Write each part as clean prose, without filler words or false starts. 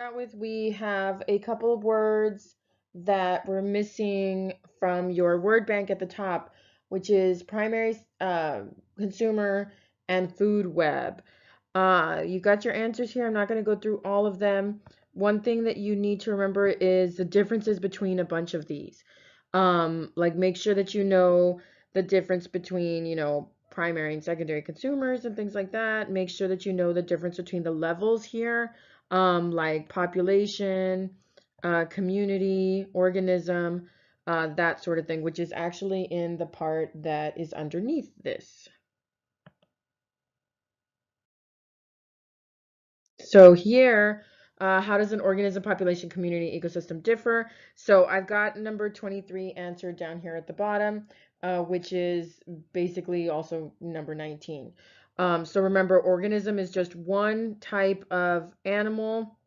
out with, we have a couple of words that we're missing from your word bank at the top, which is primary, consumer, and food web. You got your answers here. I'm not going to go through all of them. One thing that you need to remember is the differences between a bunch of these. Like make sure that you know the difference between, primary and secondary consumers and things like that. Make sure that you know the difference between the levels here, like population, community, organism, that sort of thing, which is actually in the part that is underneath this. So here, how does an organism, population, community, ecosystem differ? So I've got number 23 answered down here at the bottom, which is basically also number 19. So remember, organism is just one type of animal,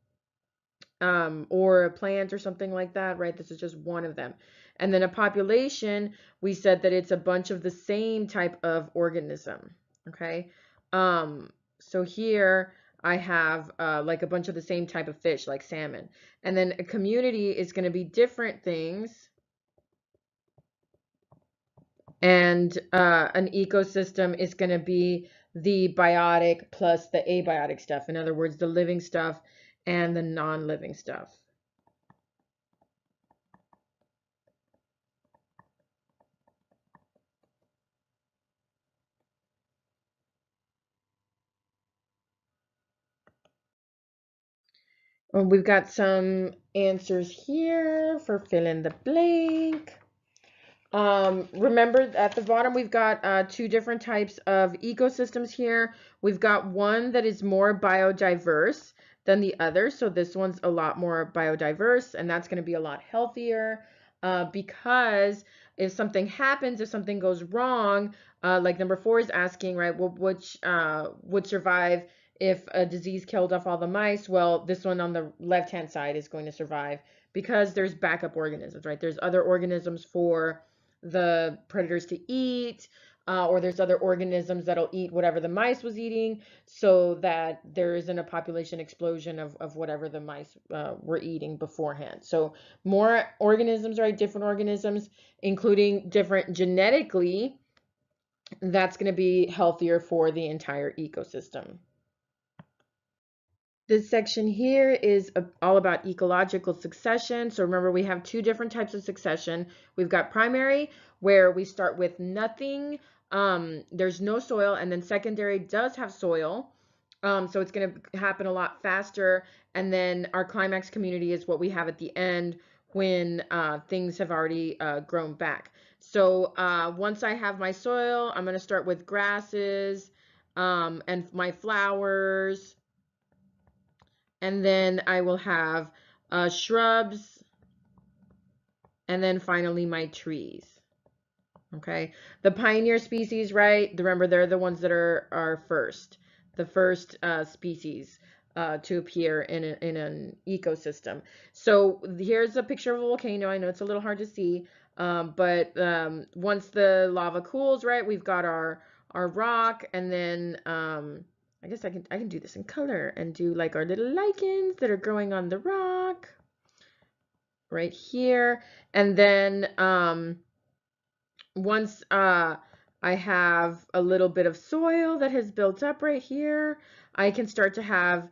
or a plant or something like that, right? This is just one of them. And then a population, we said that it's a bunch of the same type of organism, okay? So here I have like a bunch of the same type of fish, like salmon. And then a community is going to be different things. And an ecosystem is going to be the biotic plus the abiotic stuff. In other words, the living stuff and the non-living stuff. We've got some answers here for fill in the blank. Remember at the bottom, we've got two different types of ecosystems here. We've got one that is more biodiverse than the other. So this one's a lot more biodiverse, and that's going to be a lot healthier because if something happens, if something goes wrong, like number 4 is asking, right, well, which would survive if a disease killed off all the mice? Well, this one on the left-hand side is going to survive because there's backup organisms, right? There's other organisms for the predators to eat, or there's other organisms that'll eat whatever the mice was eating so that there isn't a population explosion of whatever the mice were eating beforehand. So more organisms, right? Different organisms, including different genetically, that's going to be healthier for the entire ecosystem. This section here is all about ecological succession. So remember, we have two different types of succession. We've got primary, where we start with nothing. There's no soil, and then secondary does have soil. So it's going to happen a lot faster. And then our climax community is what we have at the end when things have already grown back. So once I have my soil, I'm going to start with grasses and my flowers. And then I will have shrubs, and then finally my trees. Okay, the pioneer species, right? Remember, they're the ones that are first, the first species to appear in an ecosystem. So here's a picture of a volcano. I know it's a little hard to see, but once the lava cools, right, we've got our rock, and then I guess I can do this in color and do like our little lichens that are growing on the rock right here. And then once I have a little bit of soil that has built up right here, I can start to have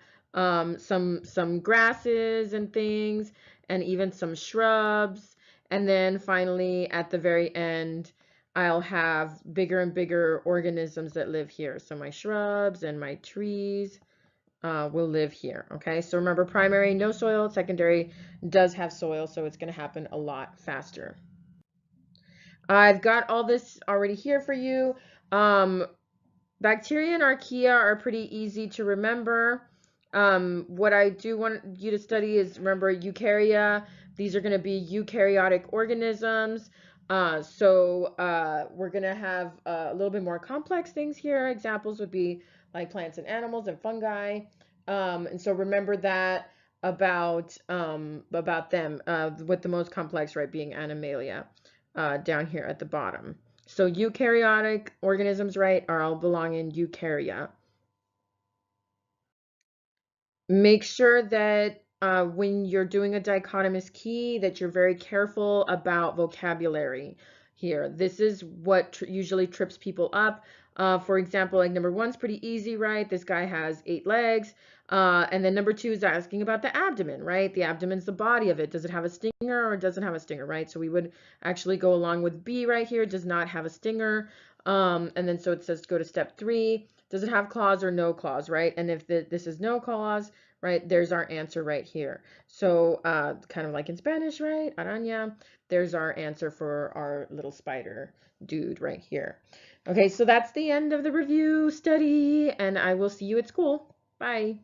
some grasses and things, and even some shrubs. And then finally, at the very end, I'll have bigger and bigger organisms that live here. So my shrubs and my trees will live here. Okay, so remember, primary, no soil. Secondary does have soil, so it's going to happen a lot faster. I've got all this already here for you. Bacteria and archaea are pretty easy to remember. What I do want you to study is, remember, eukarya. These are going to be eukaryotic organisms. We're going to have a little bit more complex things here. Examples would be like plants and animals and fungi. And so remember that about them, with the most complex, right, being animalia, down here at the bottom. So eukaryotic organisms, right, are all belong in eukarya. Make sure that when you're doing a dichotomous key that you're very careful about vocabulary here. This is what usually trips people up. For example, like number one's pretty easy, right? This guy has 8 legs. And then number two is asking about the abdomen, right? The abdomen's the body of it. Does it have a stinger or doesn't have a stinger, right? So we would actually go along with B right here, does not have a stinger. And then so it says go to step 3. Does it have claws or no claws, right? And if this is no claws, right, there's our answer right here. So kind of like in Spanish, right? Araña. There's our answer for our little spider dude right here. Okay, so that's the end of the review study, and I will see you at school. Bye.